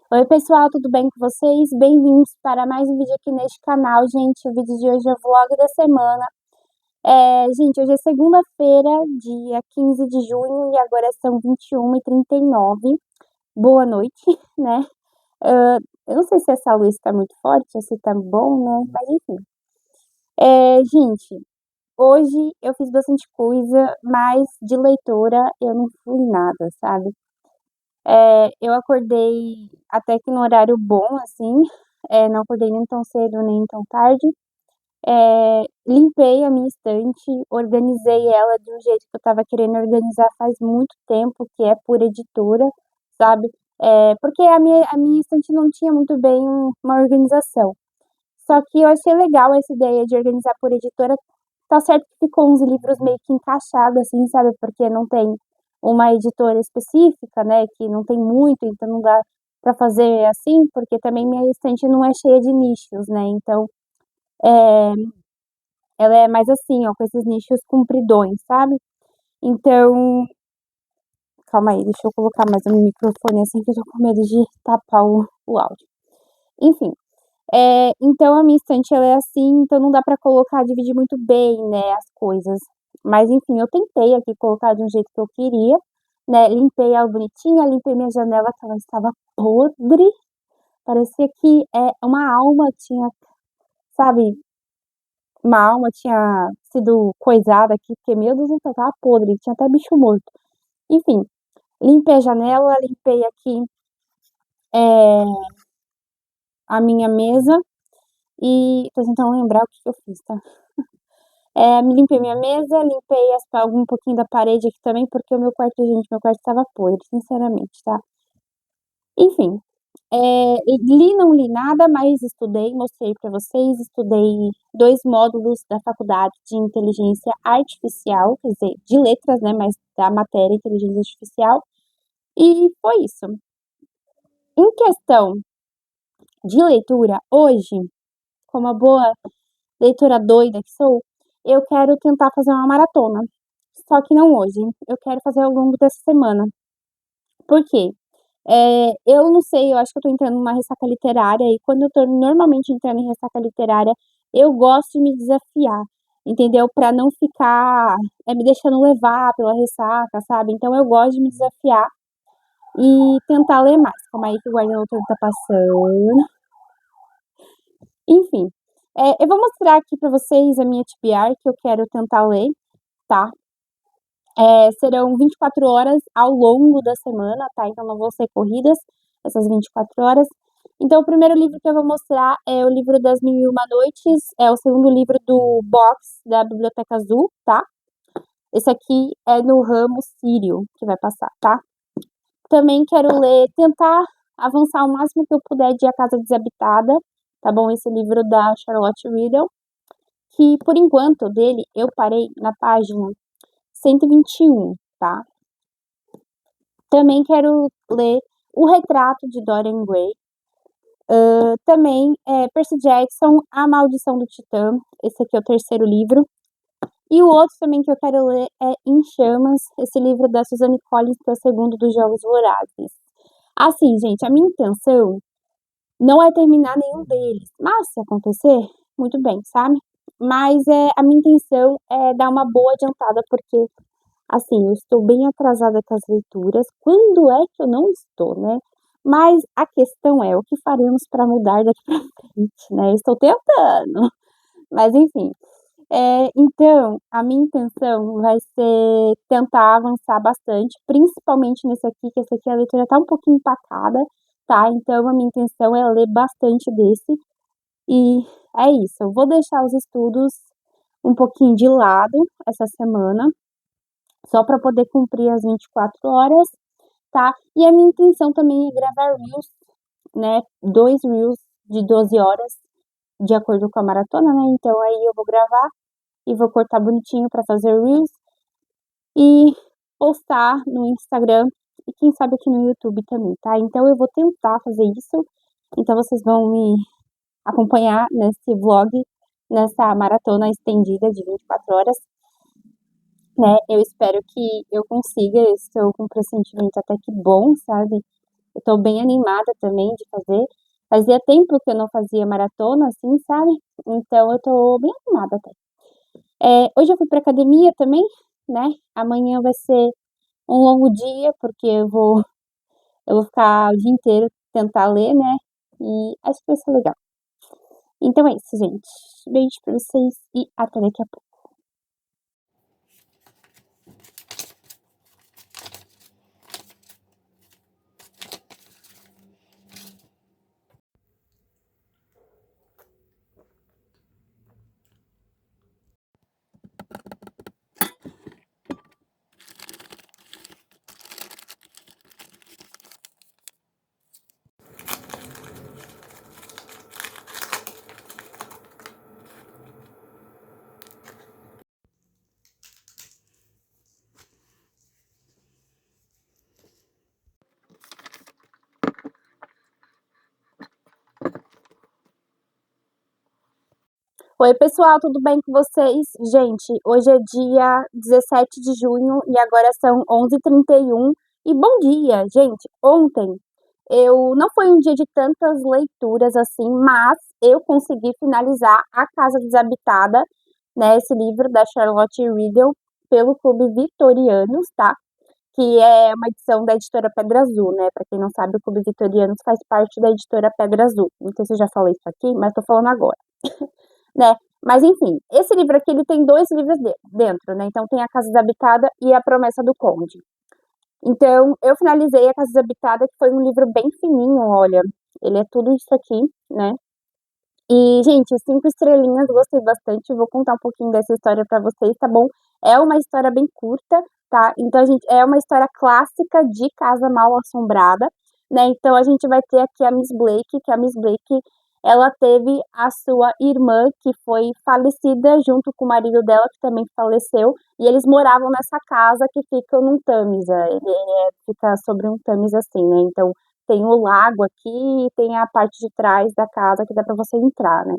Oi, pessoal, tudo bem com vocês? Bem-vindos para mais um vídeo aqui neste canal, gente. O vídeo de hoje é o vlog da semana. Gente, hoje é segunda-feira, dia 15 de junho, e agora são 21h39. Boa noite, né? Eu não sei se essa luz tá muito forte ou se tá bom, né? Mas enfim. Gente, hoje eu fiz bastante coisa, mas de leitora eu não fui nada, sabe? Eu acordei até que no horário bom, assim, não acordei nem tão cedo nem tão tarde. Limpei a minha estante, organizei ela de um jeito que eu estava querendo organizar faz muito tempo, que é por editora, sabe? Porque a minha estante não tinha muito bem uma organização. Só que eu achei legal essa ideia de organizar por editora. Tá certo que ficou uns livros meio que encaixados, assim, sabe? Porque não tem uma editora específica, né? Que não tem muito, então não dá pra fazer assim, porque também minha estante não é cheia de nichos, né? Então, ela é mais assim, ó, com esses nichos compridões, sabe? Então, calma aí, deixa eu colocar mais um microfone assim, que eu tô com medo de tapar o áudio. Enfim. Então a minha estante ela é assim, então não dá pra colocar, dividir muito bem, né, as coisas. Mas enfim, eu tentei aqui colocar de um jeito que eu queria, né, limpei ela bonitinha, limpei minha janela que ela estava podre, parecia que uma alma tinha, sabe, uma alma tinha sido coisada aqui, porque meu Deus, do céu, tava podre, tinha até bicho morto. Enfim, limpei a janela, limpei aqui é, a minha mesa e tô tentando lembrar o que que eu fiz, tá? Limpei minha mesa, limpei um pouquinho da parede aqui também, porque o meu quarto, gente, meu quarto estava podre, sinceramente, tá? Enfim, não li nada, mas estudei, mostrei para vocês, estudei 2 módulos da faculdade de inteligência artificial, quer dizer, de letras, né, mas da matéria inteligência artificial, e foi isso. Em questão de leitura, hoje, como a boa leitora doida que sou, eu quero tentar fazer uma maratona. Só que não hoje, eu quero fazer ao longo dessa semana. Por quê? Eu não sei, eu acho que eu tô entrando numa ressaca literária e quando eu tô normalmente entrando em ressaca literária, eu gosto de me desafiar, entendeu? Pra não ficar, me deixando levar pela ressaca, sabe? Então eu gosto de me desafiar e tentar ler mais. Calma aí que o guarda-roupa tá passando. Enfim, eu vou mostrar aqui pra vocês a minha TBR que eu quero tentar ler, tá? Serão 24 horas ao longo da semana, tá? Então não vão ser corridas essas 24 horas. Então, o primeiro livro que eu vou mostrar é o livro das Mil e Uma Noites, é o segundo livro do box da Biblioteca Azul, tá? Esse aqui é no ramo Sírio que vai passar, tá? Também quero ler, tentar avançar o máximo que eu puder de A Casa Desabitada, tá bom? Esse livro da Charlotte Riddle, que por enquanto dele eu parei na página 121, tá? Também quero ler O Retrato de Dorian Gray. Também Percy Jackson, A Maldição do Titã. Esse aqui é o terceiro livro. E o outro também que eu quero ler é Em Chamas, esse livro da Suzanne Collins, que é o segundo dos Jogos Vorazes. Assim, gente, a minha intenção não é terminar nenhum deles, mas se acontecer, muito bem, sabe? Mas a minha intenção é dar uma boa adiantada, porque assim, eu estou bem atrasada com as leituras. Quando é que eu não estou, né? Mas a questão é o que faremos para mudar daqui para frente, né? Eu estou tentando, mas enfim. Então, a minha intenção vai ser tentar avançar bastante, principalmente nesse aqui, que esse aqui a leitura tá um pouquinho empacada, tá? Então, a minha intenção é ler bastante desse. E é isso, eu vou deixar os estudos um pouquinho de lado essa semana, só para poder cumprir as 24 horas, tá? E a minha intenção também é gravar reels, né? 2 reels de 12 horas, de acordo com a maratona, né? Então aí eu vou gravar e vou cortar bonitinho para fazer reels e postar no Instagram e quem sabe aqui no YouTube também, tá? Então eu vou tentar fazer isso. Então vocês vão me acompanhar nesse vlog, nessa maratona estendida de 24 horas, né? Eu espero que eu consiga, estou com um pressentimento até que bom, sabe? Eu tô bem animada também de fazer. Fazia tempo que eu não fazia maratona, assim, sabe? Então eu tô bem animada até. Hoje eu fui pra academia também, né? Amanhã vai ser um longo dia, porque eu vou ficar o dia inteiro tentar ler, né? E acho que vai ser legal. Então é isso, gente. Beijo pra vocês e até daqui a pouco. Oi, pessoal, tudo bem com vocês? Gente, hoje é dia 17 de junho e agora são 11h31. E bom dia, gente. Ontem eu não foi um dia de tantas leituras assim, mas eu consegui finalizar A Casa Desabitada, né? Esse livro da Charlotte Riddle pelo Clube Vitorianos, tá? Que é uma edição da editora Pedra Azul, né? Para quem não sabe, o Clube Vitorianos faz parte da editora Pedra Azul. Não sei se eu já falei isso aqui, mas tô falando agora, né? Mas enfim, esse livro aqui ele tem dois livros dentro, né? Então tem A Casa Desabitada e A Promessa do Conde. Então eu finalizei A Casa Desabitada, que foi um livro bem fininho, olha. Ele é tudo isso aqui, né? E, gente, 5 estrelinhas, gostei bastante. Vou contar um pouquinho dessa história pra vocês, tá bom? É uma história bem curta, tá? Então, é uma história clássica de Casa Mal Assombrada, né? Então, a gente vai ter aqui a Miss Blake, que a Miss Blake, ela teve a sua irmã, que foi falecida junto com o marido dela, que também faleceu, e eles moravam nessa casa que fica num Tâmisa. Fica sobre um Tâmisa assim, né? Então, tem o lago aqui e tem a parte de trás da casa que dá para você entrar, né?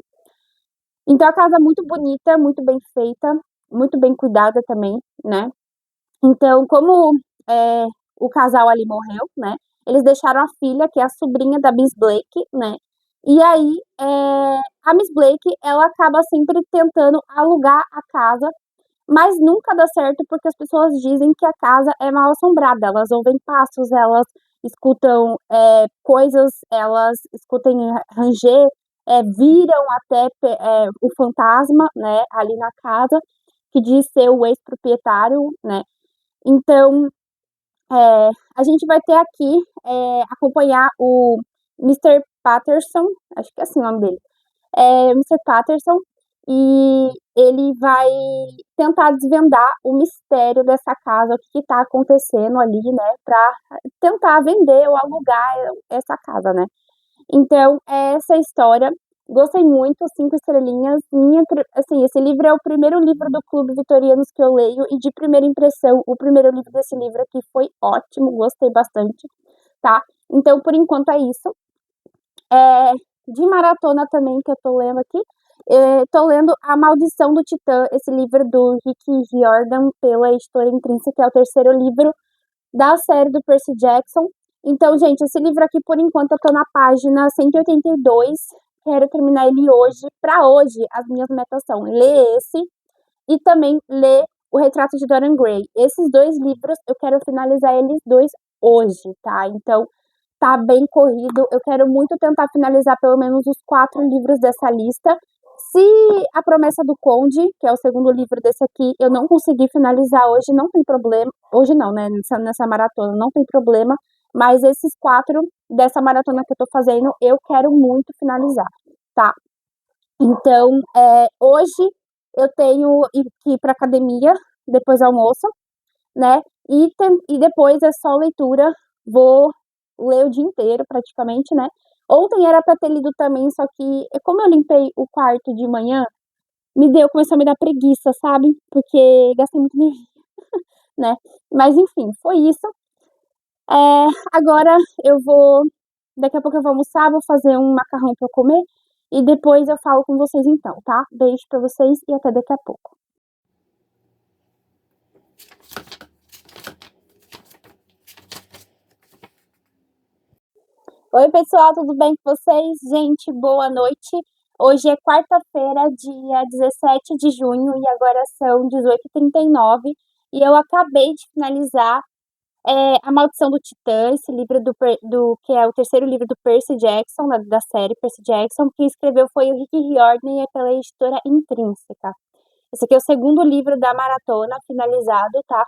Então a casa é muito bonita, muito bem feita, muito bem cuidada também, né? Então, como é, o casal ali morreu, né? Eles deixaram a filha, que é a sobrinha da Miss Blake, né? E aí, a Miss Blake, ela acaba sempre tentando alugar a casa, mas nunca dá certo porque as pessoas dizem que a casa é mal assombrada. Elas ouvem passos, elas escutam coisas, elas escutam ranger, viram até o fantasma, né, ali na casa, que diz ser o ex-proprietário, né. Então, a gente vai ter aqui, acompanhar o Mr. Patterson, acho que é assim o nome dele, Mr. Patterson, e ele vai tentar desvendar o mistério dessa casa, o que está acontecendo ali, né, para tentar vender ou alugar essa casa, né. Então, essa história, gostei muito, 5 estrelinhas. Assim, esse livro é o primeiro livro do Clube Vitorianos que eu leio e de primeira impressão, o primeiro livro desse livro aqui foi ótimo, gostei bastante, tá. Então, por enquanto é isso. De maratona também que eu tô lendo aqui, tô lendo A Maldição do Titã, esse livro do Rick Riordan pela editora Intrínseca, que é o terceiro livro da série do Percy Jackson. Então, gente, esse livro aqui, por enquanto, eu tô na página 182, quero terminar ele hoje. Para hoje, as minhas metas são ler esse e também ler O Retrato de Dorian Gray. Esses dois livros, eu quero finalizar eles dois hoje, tá? Então, tá bem corrido. Eu quero muito tentar finalizar pelo menos os 4 livros dessa lista. Se A Promessa do Conde, que é o segundo livro desse aqui, eu não conseguir finalizar hoje, não tem problema. Hoje não, né? Nessa maratona, não tem problema. Mas esses 4 dessa maratona que eu tô fazendo, eu quero muito finalizar, tá? Então, hoje eu tenho que ir pra academia depois do almoço, né? E depois é só leitura. Vou ler o dia inteiro praticamente, né? Ontem era para ter lido também, só que como eu limpei o quarto de manhã, começou a me dar preguiça, sabe? Porque gastei muito energia, né? Mas enfim, foi isso. Agora eu vou, daqui a pouco eu vou almoçar, vou fazer um macarrão para eu comer e depois eu falo com vocês então, tá? Beijo para vocês e até daqui a pouco. Oi, pessoal, tudo bem com vocês? Gente, boa noite. Hoje é quarta-feira, dia 17 de junho, e agora são 18h39, e eu acabei de finalizar A Maldição do Titã, esse livro que é o terceiro livro do Percy Jackson, da série Percy Jackson. Quem escreveu foi o Rick Riordan e é pela editora Intrínseca. Esse aqui é o segundo livro da maratona finalizado, tá?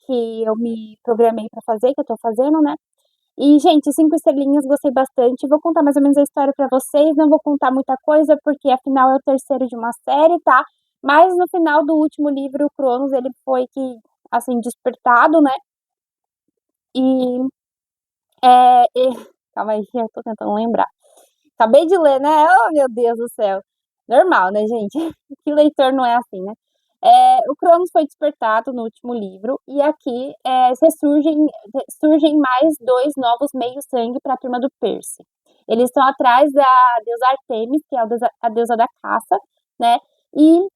Que eu me programei para fazer, que eu tô fazendo, né? E, gente, 5 estrelinhas, gostei bastante. Vou contar mais ou menos a história pra vocês. Não vou contar muita coisa, porque afinal é o terceiro de uma série, tá? Mas no final do último livro, o Cronos, ele foi que, assim, despertado, né? E, calma aí, eu tô tentando lembrar. Acabei de ler, né? Oh, meu Deus do céu. Normal, né, gente? Que leitor não é assim, né? O Cronos foi despertado no último livro, e aqui surgem mais dois novos meio-sangue para a turma do Percy. Eles estão atrás da deusa Artemis, que é a deusa da caça, né? E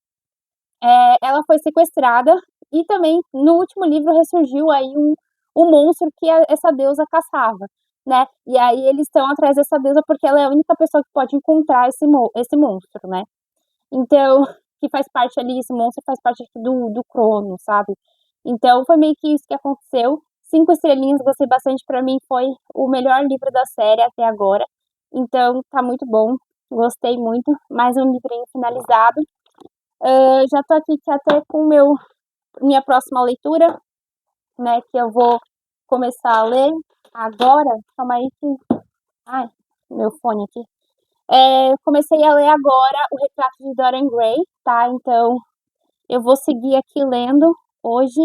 ela foi sequestrada, e também no último livro ressurgiu aí um monstro que essa deusa caçava, né? E aí eles estão atrás dessa deusa porque ela é a única pessoa que pode encontrar esse monstro, né? Então, que faz parte ali, esse monstro faz parte aqui do Crono, sabe? Então, foi meio que isso que aconteceu. 5 estrelinhas, gostei bastante. Pra mim, foi o melhor livro da série até agora. Então, tá muito bom. Gostei muito. Mais um livrinho finalizado. Já tô aqui até com minha próxima leitura, né? Que eu vou começar a ler agora. Calma aí que. Ai, meu fone aqui. Comecei a ler agora o Retrato de Dorian Gray, tá? Então, eu vou seguir aqui lendo hoje,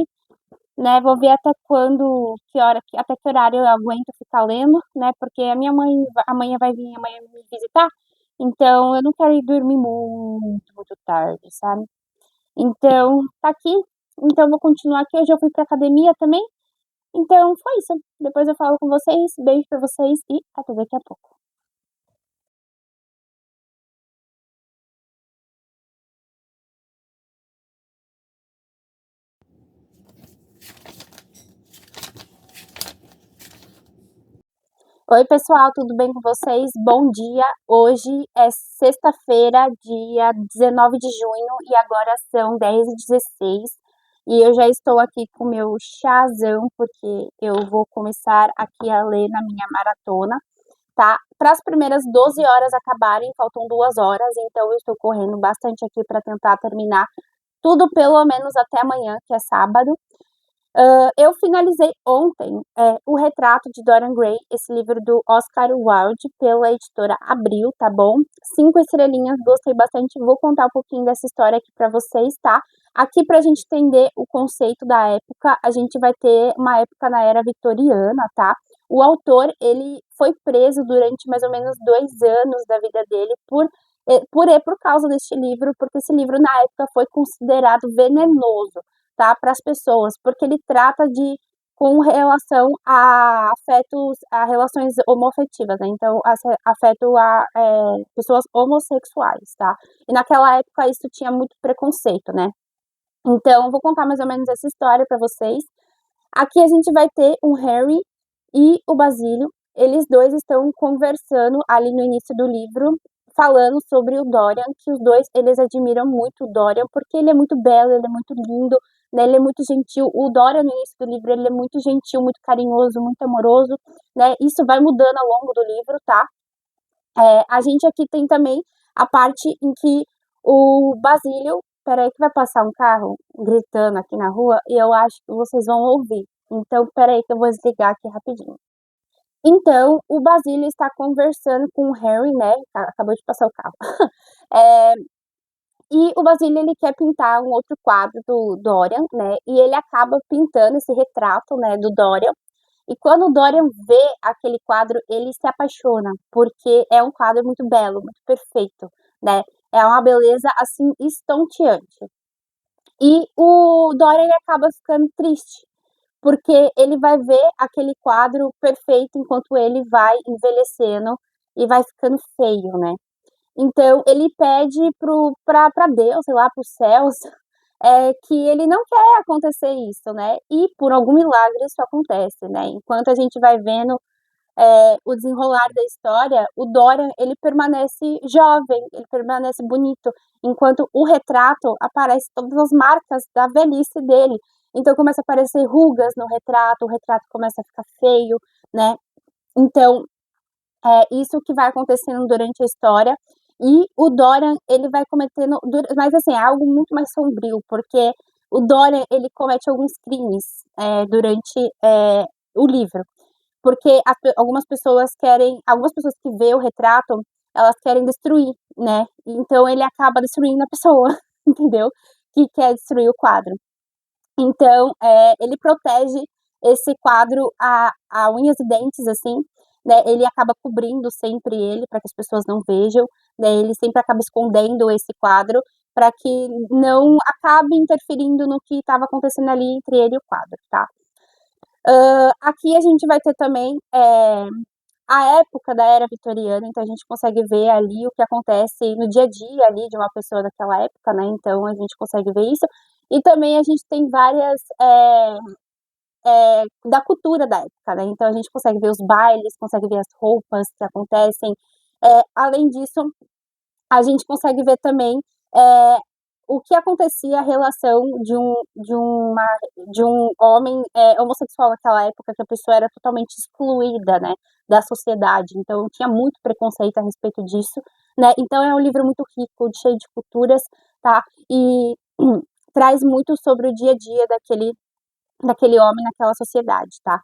né? Vou ver até até que horário eu aguento ficar lendo, né? Porque a minha mãe, amanhã vai vir amanhã me visitar, então eu não quero ir dormir muito tarde, sabe? Então, tá aqui. Então, vou continuar aqui. Hoje eu fui pra academia também. Então, foi isso. Depois eu falo com vocês. Beijo pra vocês e até daqui a pouco. Oi, pessoal, tudo bem com vocês? Bom dia. Hoje é sexta-feira, dia 19 de junho, e agora são 10h16. E eu já estou aqui com meu chazão, porque eu vou começar aqui a ler na minha maratona, tá? Para as primeiras 12 horas acabarem, faltam 2 horas, então eu estou correndo bastante aqui para tentar terminar tudo pelo menos até amanhã, que é sábado. Eu finalizei ontem O Retrato de Dorian Gray, esse livro do Oscar Wilde, pela editora Abril, tá bom? 5 estrelinhas, gostei bastante. Vou contar um pouquinho dessa história aqui para vocês, tá? Aqui, para a gente entender o conceito da época, a gente vai ter uma época na era vitoriana, tá? O autor, ele foi preso durante mais ou menos 2 anos da vida dele por causa deste livro, porque esse livro, na época, foi considerado venenoso, tá, para as pessoas, porque ele trata com relação a afetos, a relações homoafetivas, né? Então, afeto a pessoas homossexuais, tá? E naquela época isso tinha muito preconceito, né? Então, vou contar mais ou menos essa história para vocês. Aqui a gente vai ter o Harry e o Basílio. Eles dois estão conversando ali no início do livro, falando sobre o Dorian, que os dois, eles admiram muito o Dorian, porque ele é muito belo, ele é muito lindo, né, ele é muito gentil. O Dorian, no início do livro, ele é muito gentil, muito carinhoso, muito amoroso, né? Isso vai mudando ao longo do livro, tá? A gente aqui tem também a parte em que o Basílio. Peraí que vai passar um carro gritando aqui na rua e eu acho que vocês vão ouvir. Então, peraí que eu vou desligar aqui rapidinho. Então, o Basílio está conversando com o Harry, né? Acabou de passar o carro. É, e o Basílio, ele quer pintar um outro quadro do Dorian, né? E ele acaba pintando esse retrato, né, do Dorian. E quando o Dorian vê aquele quadro, ele se apaixona, porque é um quadro muito belo, muito perfeito, né? É uma beleza, assim, estonteante. E o Dorian, ele acaba ficando triste, porque ele vai ver aquele quadro perfeito enquanto ele vai envelhecendo e vai ficando feio, né? Então, ele pede para Deus, sei lá, para os céus, que ele não quer acontecer isso, né? E por algum milagre isso acontece, né? Enquanto a gente vai vendo o desenrolar da história, o Dorian, ele permanece jovem, ele permanece bonito, enquanto o retrato aparece todas as marcas da velhice dele. Então começa a aparecer rugas no retrato, o retrato começa a ficar feio, né? Então, isso que vai acontecendo durante a história. E o Dorian, ele vai cometendo, mas assim, é algo muito mais sombrio, porque o Dorian, ele comete alguns crimes durante o livro. Porque algumas pessoas que vê o retrato, elas querem destruir, né? Então ele acaba destruindo a pessoa, entendeu? Que quer destruir o quadro. Então, ele protege esse quadro a unhas e dentes, assim, né? Ele acaba cobrindo sempre ele para que as pessoas não vejam, né? Ele sempre acaba escondendo esse quadro para que não acabe interferindo no que estava acontecendo ali entre ele e o quadro, tá? Aqui a gente vai ter também a época da era vitoriana, então a gente consegue ver ali o que acontece no dia a dia ali de uma pessoa daquela época, né? Então a gente consegue ver isso. E também a gente tem várias da cultura da época, né? Então a gente consegue ver os bailes, consegue ver as roupas que acontecem. Além disso, a gente consegue ver também o que acontecia a relação de um homem homossexual naquela época, que a pessoa era totalmente excluída, né, da sociedade. Então tinha muito preconceito a respeito disso, né? Então é um livro muito rico, cheio de culturas, tá? E traz muito sobre o dia a dia daquele homem naquela sociedade, tá?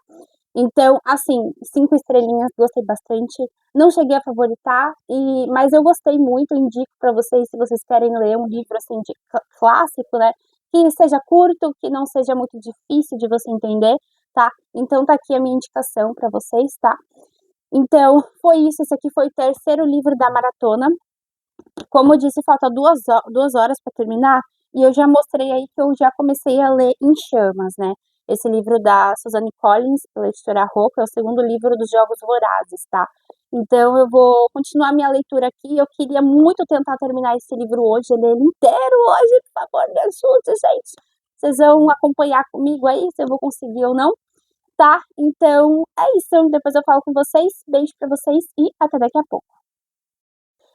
Então, assim, 5 estrelinhas, gostei bastante. Não cheguei a favoritar, mas eu gostei muito, indico para vocês, se vocês querem ler um livro assim de clássico, né? Que seja curto, que não seja muito difícil de você entender, tá? Então tá aqui a minha indicação para vocês, tá? Então, foi isso. Esse aqui foi o terceiro livro da maratona. Como eu disse, falta 2 horas para terminar, e eu já mostrei aí que eu já comecei a ler Em Chamas, né? Esse livro da Suzanne Collins, pela editora Rocco, é o segundo livro dos Jogos Vorazes, tá? Então eu vou continuar minha leitura aqui. Eu queria muito tentar terminar esse livro hoje, ler ele inteiro hoje, por favor, me ajude, gente. Vocês vão acompanhar comigo aí, se eu vou conseguir ou não, tá? Então é isso. Depois eu falo com vocês. Beijo pra vocês e até daqui a pouco.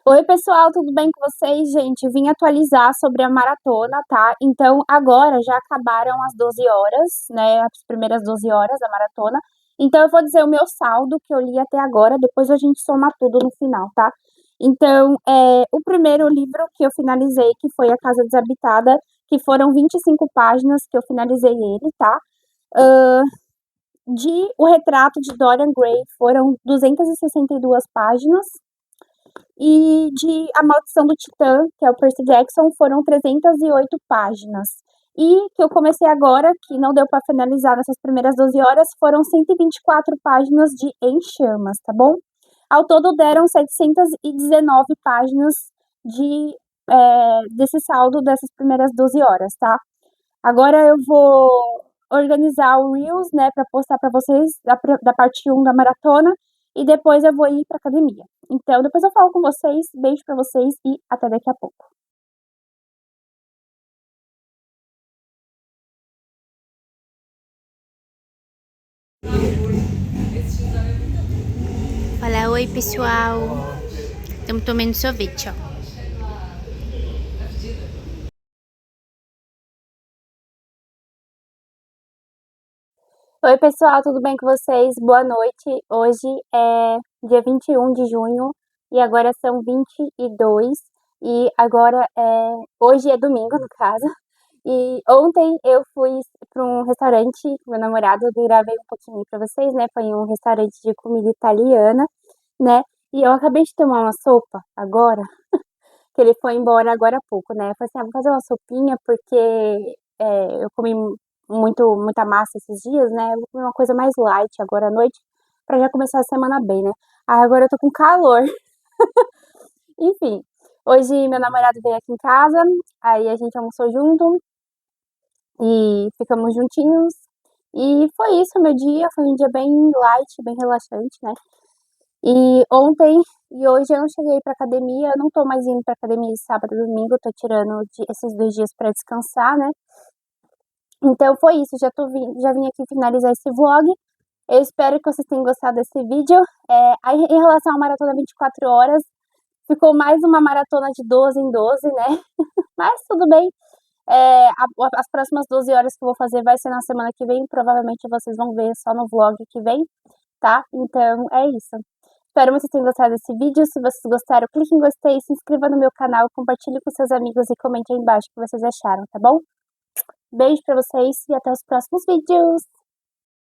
Oi, pessoal, tudo bem com vocês, gente? Vim atualizar sobre a maratona, tá? Então, agora já acabaram as 12 horas, né? As primeiras 12 horas da maratona. Então, eu vou dizer o meu saldo que eu li até agora, depois a gente soma tudo no final, tá? Então, o primeiro livro que eu finalizei, que foi A Casa Desabitada, que foram 25 páginas que eu finalizei ele, tá? O Retrato de Dorian Gray foram 262 páginas. E de A Maldição do Titã, que é o Percy Jackson, foram 308 páginas. E que eu comecei agora, que não deu para finalizar nessas primeiras 12 horas, foram 124 páginas de Em Chamas, tá bom? Ao todo deram 719 páginas desse saldo dessas primeiras 12 horas, tá? Agora eu vou organizar o Reels, né, para postar para vocês da parte 1 da maratona e depois eu vou ir para academia. Então, depois eu falo com vocês. Beijo para vocês e até daqui a pouco. Fala oi pessoal, estamos tomando sorvete, ó. Oi, pessoal, tudo bem com vocês? Boa noite. Hoje é dia 21 de junho e agora são 22 e agora hoje é domingo, no caso. E ontem eu fui para um restaurante com meu namorado, eu gravei um pouquinho para vocês, né? Foi um restaurante de comida italiana, né? E eu acabei de tomar uma sopa agora, que ele foi embora agora há pouco, né? Eu falei assim, vou fazer uma sopinha porque eu comi muita massa esses dias, né? Eu vou comer uma coisa mais light agora à noite, pra já começar a semana bem, né? Aí agora eu tô com calor. Enfim, hoje meu namorado veio aqui em casa, aí a gente almoçou junto e ficamos juntinhos. E foi isso, meu dia, foi um dia bem light, bem relaxante, né? E ontem e hoje eu não cheguei pra academia, eu não tô mais indo pra academia de sábado e domingo, eu tô tirando esses 2 dias pra descansar, né? Então foi isso, já vim aqui finalizar esse vlog Eu espero que vocês tenham gostado desse vídeo. Aí, em relação à maratona 24 horas, ficou mais uma maratona de 12 em 12, né? Mas tudo bem. As próximas 12 horas que eu vou fazer vai ser na semana que vem. Provavelmente vocês vão ver só no vlog que vem, tá? Então, é isso. Espero que vocês tenham gostado desse vídeo. Se vocês gostaram, clique em gostei, se inscreva no meu canal, compartilhe com seus amigos e comente aí embaixo o que vocês acharam, tá bom? Beijo pra vocês e até os próximos vídeos!